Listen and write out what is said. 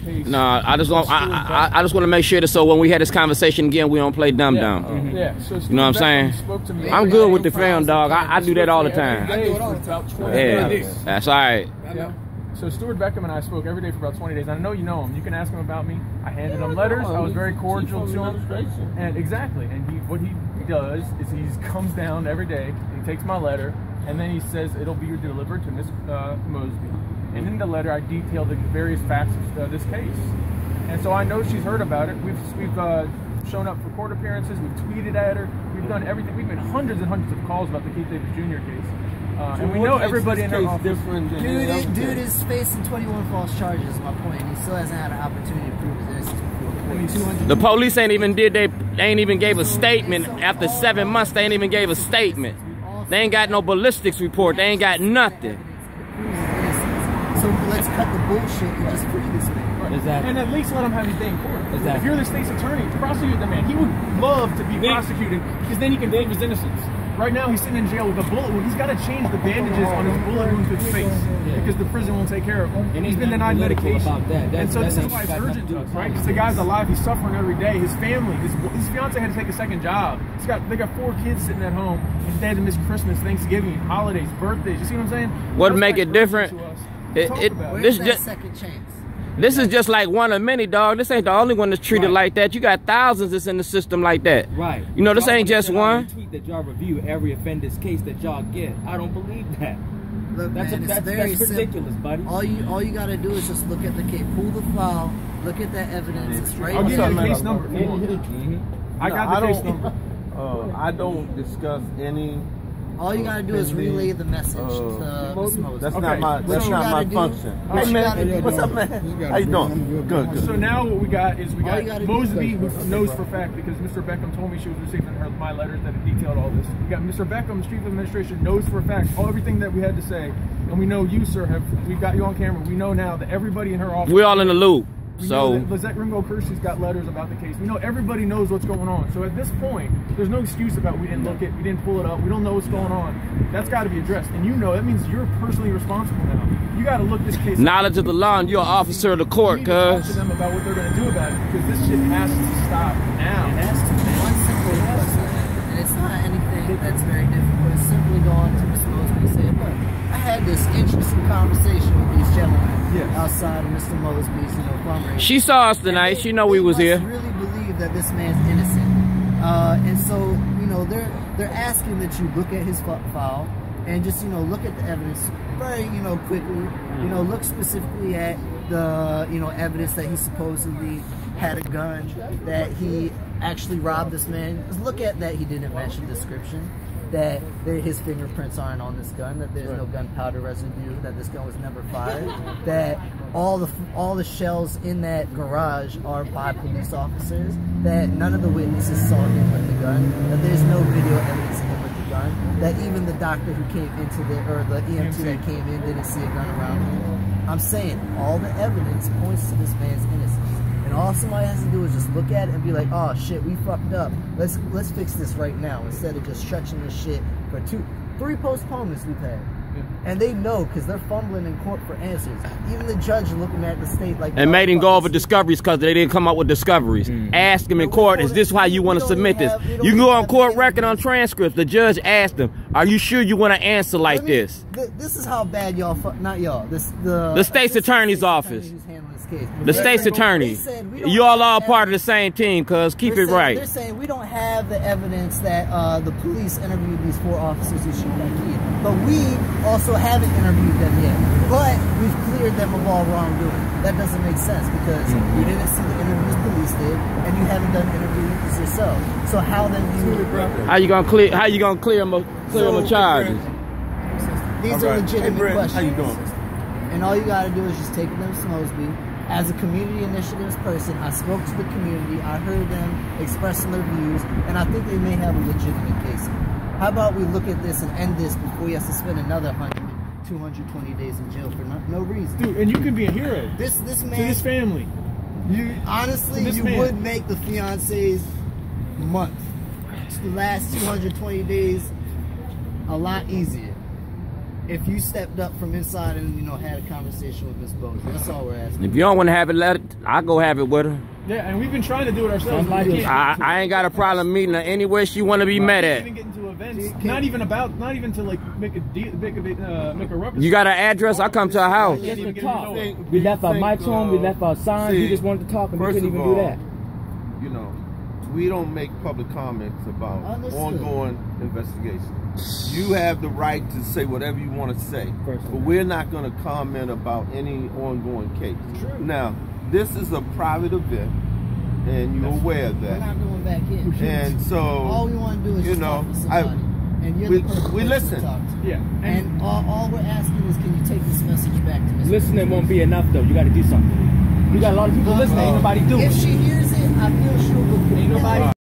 case. No, I just want to make sure that so when we had this conversation again, we don't play dumb. Yeah. So you know what I'm saying? Spoke to me. I'm good with the film, dog. I do that all the time. I do it all the time. Yeah, that's all right. Yeah. So Stuart Beckham and I spoke every day for about 20 days. I know you know him. You can ask him about me. I handed him letters. I was very cordial to him. And exactly. And what he does is he comes down every day. He takes my letter, and then he says it'll be delivered to Miss Mosby. And in the letter, I detail the various facts of this case. And so I know she's heard about it. We've shown up for court appearances. We've tweeted at her. We've done everything. We've made hundreds and hundreds of calls about the Keith Davis Jr. case. And we know everybody in her office. Dude is facing 21 false charges. Is my point. He still hasn't had an opportunity to prove his innocence. The police ain't even gave a statement after 7 months. They ain't even gave a statement. They ain't got no ballistics report. They ain't got nothing. So let's cut the bullshit and just free this man. Exactly. And at least let him have his day in court. Exactly. If you're the state's attorney, prosecute the man. He would love to be prosecuted because then he can prove his innocence. Right now, he's sitting in jail with a bullet wound. He's got to change the bandages on his bullet wound to his face because the prison won't take care of him. And he's been denied medication. And so this is why it's urgent to us, right? Because the guy's alive. He's suffering every day. His family, his fiance had to take a second job. They got 4 kids sitting at home. And they had to miss Christmas, Thanksgiving, holidays, birthdays. You see what I'm saying? What make it different? Where's that second chance? This is just like one of many, dog. This ain't the only one that's treated like that. You got thousands that's in the system like that. Right. You know, this ain't just one. Tweet that y'all review every offender's case that y'all get. I don't believe that. Look, that's ridiculous, buddy. All you gotta do is just look at the case, pull the file, look at that evidence. It's right. I'll give you the case number. I got the case number. I don't discuss any. All you gotta do is relay the message to Ms. Mosby. That's not my function. Hey man, what's up, man? How you doing? Good. So now what we got is Mosby, who knows for a fact because Mr. Beckham told me she was receiving my letters that detailed all this. We got Mr. Beckham, Chief of Administration, knows for a fact everything that we had to say, and we know you, sir, we've got you on camera. We know now that everybody in her office. We're all in the loop. So Lizette Ringo Kersey's got letters about the case. We know everybody knows what's going on. So at this point, there's no excuse about we didn't look it, we didn't pull it up, we don't know what's going on. That's got to be addressed, and you know that means you're personally responsible now. You got to look this case. Knowledge of the law, and you're an officer of the court, cuz. Talk to them about what they're going to do about it because this shit has to stop now. It has to. One simple question, and it's not anything that's very difficult. It's simply going to Ms. Mosby and saying, look, I had this interesting conversation with these gentlemen outside of Mr. Mosby's, fundraiser. She saw us tonight. She know we was here. Really believe that this man's innocent, and so they're asking that you look at his file and just look at the evidence very quickly. Look specifically at the evidence that he supposedly had a gun, that he actually robbed this man. Just look at that he didn't mention description, that his fingerprints aren't on this gun, that there's no gunpowder residue, that this gun was never fired, that all the shells in that garage are by police officers, that none of the witnesses saw him with the gun, that there's no video evidence of him with the gun, that even the doctor who came into the EMT that came in didn't see a gun around him. I'm saying all the evidence points to this man's innocence. And all somebody has to do is just look at it and be like, oh shit, we fucked up. Let's fix this right now, instead of just stretching this shit for 3 postponements we've had. And they know because they're fumbling in court for answers. Even the judge looking at the state like, and made him go over discoveries because they didn't come up with discoveries. Ask him in court, is this how you want to submit this? You can go on court record on transcripts. The judge asked him, are you sure you want to answer like this? This is how bad y'all, not y'all, the state's attorney's office. The state's attorney. You all are part of the same team, cuz. Keep it right. They're saying we don't have the evidence that the police interviewed these 4 officers who shoot that kid. But we also haven't interviewed them yet. But we've cleared them of all wrongdoing. That doesn't make sense because you didn't see the interviews police did, and you haven't done interviews yourself. So how then do you? How you gonna clear them of charges? These are legitimate questions. How you doing? And all you gotta do is just take them to Mosby. As a community initiatives person, I spoke to the community, I heard them expressing their views, and I think they may have a legitimate case. How about we look at this and end this before he has to spend another 220 days in jail for no reason? Dude, and you can be a hero. This man, to his family. Honestly, you would make the fiance's month, the last 220 days, a lot easier. if you stepped up from inside and, you know, had a conversation with Miss Bozier. That's all we're asking. If you don't want to have it, let it. I'll go have it with her. Yeah, and we've been trying to do it ourselves. I ain't got a problem meeting her anywhere she want to be met at. Even get into events, not even to like make a rubber. You got an address? I come to her house. Just to talk. We left our mics home. We left our signs. We just wanted to talk, and we couldn't even do that. You know, we don't make public comments about ongoing investigation. You have the right to say whatever you want to say, but we're not going to comment about any ongoing case. True. Now, this is a private event, and you're aware of that. We're not going back in. And so, all we want to do is just talk to somebody. And you're the perfect person to talk to. Yeah. And all we're asking is, can you take this message back to Ms. Listening won't be enough, though. You got to do something. We got a lot of people listening. Ain't nobody doing it. If she hears it, I feel she'll look. Ain't nobody.